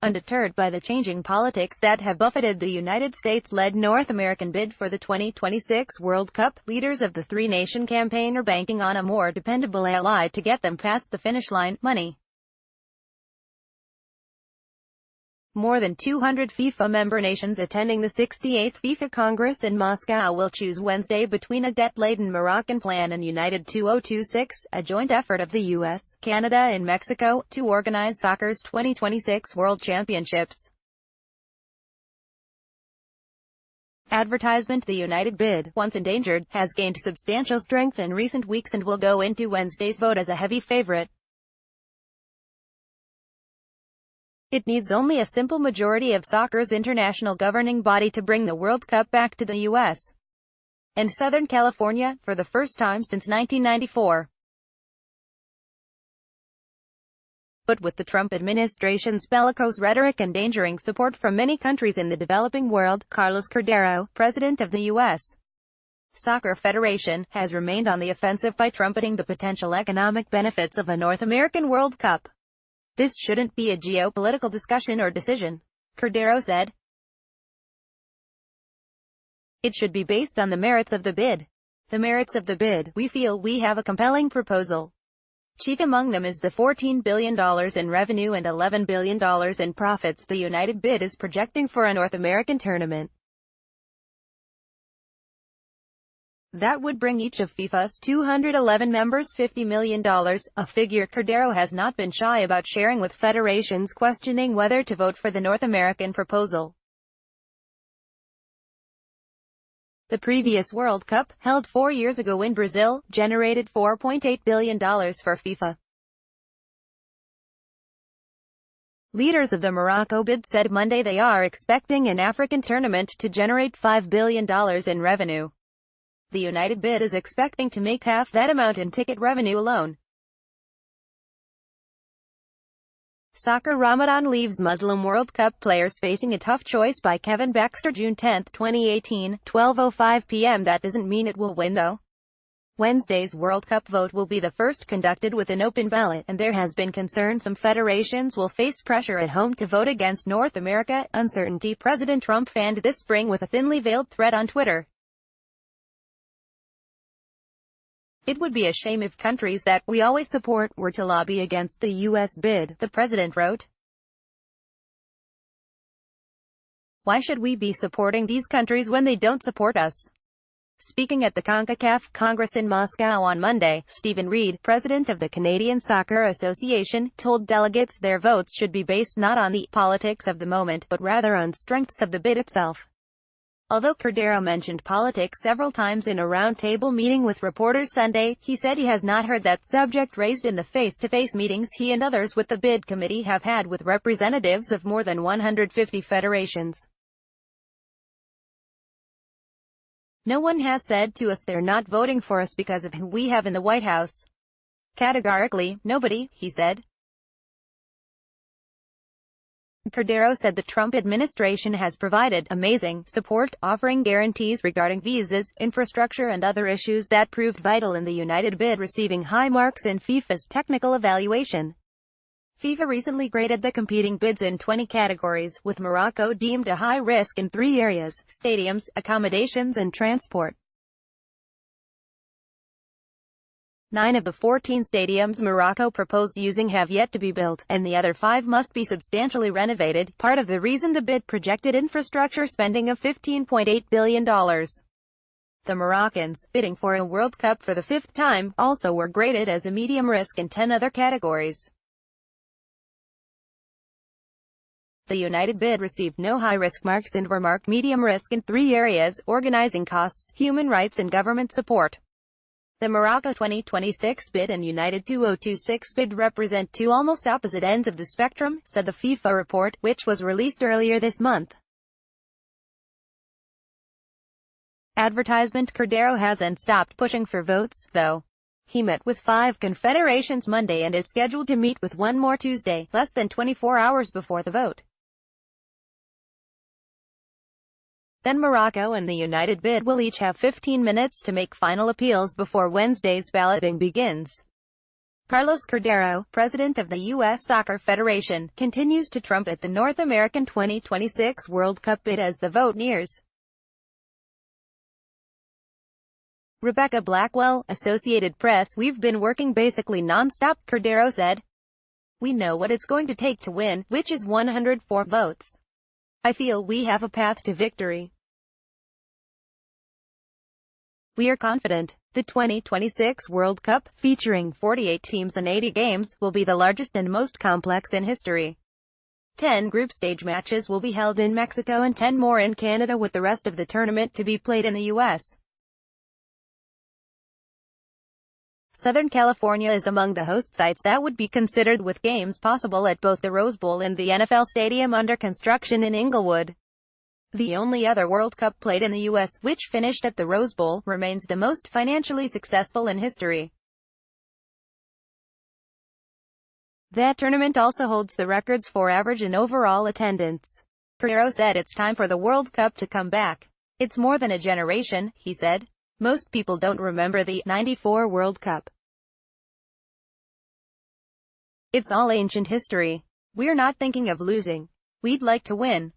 Undeterred by the changing politics that have buffeted the United States-led North American bid for the 2026 World Cup, leaders of the three-nation campaign are banking on a more dependable ally to get them past the finish line: money. More than 200 FIFA member nations attending the 68th FIFA Congress in Moscow will choose Wednesday between a debt-laden Moroccan plan and United 2026, a joint effort of the US, Canada and Mexico, to organize soccer's 2026 World Championships. Advertisement: the United bid, once endangered, has gained substantial strength in recent weeks and will go into Wednesday's vote as a heavy favorite. It needs only a simple majority of soccer's international governing body to bring the World Cup back to the U.S. and Southern California, for the first time since 1994. But with the Trump administration's bellicose rhetoric endangering support from many countries in the developing world, Carlos Cordero, president of the U.S. Soccer Federation, has remained on the offensive by trumpeting the potential economic benefits of a North American World Cup. "This shouldn't be a geopolitical discussion or decision," Cordero said. "It should be based on the merits of the bid. The merits of the bid: we feel we have a compelling proposal. Chief among them is the $14 billion in revenue and $11 billion in profits the United bid is projecting for a North American tournament. That would bring each of FIFA's 211 members $50 million, a figure Cordero has not been shy about sharing with federations questioning whether to vote for the North American proposal. The previous World Cup, held 4 years ago in Brazil, generated $4.8 billion for FIFA. Leaders of the Morocco bid said Monday they are expecting an African tournament to generate $5 billion in revenue. The United bid is expecting to make half that amount in ticket revenue alone. Soccer Ramadan leaves Muslim World Cup players facing a tough choice by Kevin Baxter, June 10, 2018, 12:05 p.m. That doesn't mean it will win though. Wednesday's World Cup vote will be the first conducted with an open ballot, and there has been concern some federations will face pressure at home to vote against North America. Uncertainty. President Trump fanned this spring with a thinly veiled threat on Twitter. "It would be a shame if countries that we always support were to lobby against the U.S. bid," the president wrote. "Why should we be supporting these countries when they don't support us?" Speaking at the CONCACAF Congress in Moscow on Monday, Stephen Reed, president of the Canadian Soccer Association, told delegates their votes should be based not on the politics of the moment, but rather on strengths of the bid itself. Although Cordero mentioned politics several times in a roundtable meeting with reporters Sunday, he said he has not heard that subject raised in the face-to-face meetings he and others with the bid committee have had with representatives of more than 150 federations. "No one has said to us they're not voting for us because of who we have in the White House. Categorically, nobody," he said. Cordero said the Trump administration has provided amazing support, offering guarantees regarding visas, infrastructure and other issues that proved vital in the United bid receiving high marks in FIFA's technical evaluation. FIFA recently graded the competing bids in 20 categories, with Morocco deemed a high risk in 3 areas: stadiums, accommodations and transport. 9 of the 14 stadiums Morocco proposed using have yet to be built, and the other 5 must be substantially renovated, part of the reason the bid projected infrastructure spending of $15.8 billion. The Moroccans, bidding for a World Cup for the 5th time, also were graded as a medium risk in 10 other categories. The United bid received no high-risk marks and were marked medium risk in 3 areas: organizing costs, human rights and government support. The Morocco 2026 bid and United 2026 bid represent 2 almost opposite ends of the spectrum, said the FIFA report, which was released earlier this month. Advertisement. Cordero hasn't stopped pushing for votes, though. He met with 5 confederations Monday and is scheduled to meet with 1 more Tuesday, less than 24 hours before the vote. Then Morocco and the United bid will each have 15 minutes to make final appeals before Wednesday's balloting begins. Carlos Cordero, president of the U.S. Soccer Federation, continues to trumpet the North American 2026 World Cup bid as the vote nears. Rebecca Blackwell, Associated Press, "We've been working basically non-stop," Cordero said. "We know what it's going to take to win, which is 104 votes. I feel we have a path to victory. We are confident. The 2026 World Cup, featuring 48 teams and 80 games, will be the largest and most complex in history. 10 group stage matches will be held in Mexico and 10 more in Canada, with the rest of the tournament to be played in the U.S. Southern California is among the host sites that would be considered, with games possible at both the Rose Bowl and the NFL Stadium under construction in Inglewood. The only other World Cup played in the U.S., which finished at the Rose Bowl, remains the most financially successful in history. That tournament also holds the records for average and overall attendance. Cordero said it's time for the World Cup to come back. "It's more than a generation," he said. "Most people don't remember the '94 World Cup. It's all ancient history. We're not thinking of losing. We'd like to win."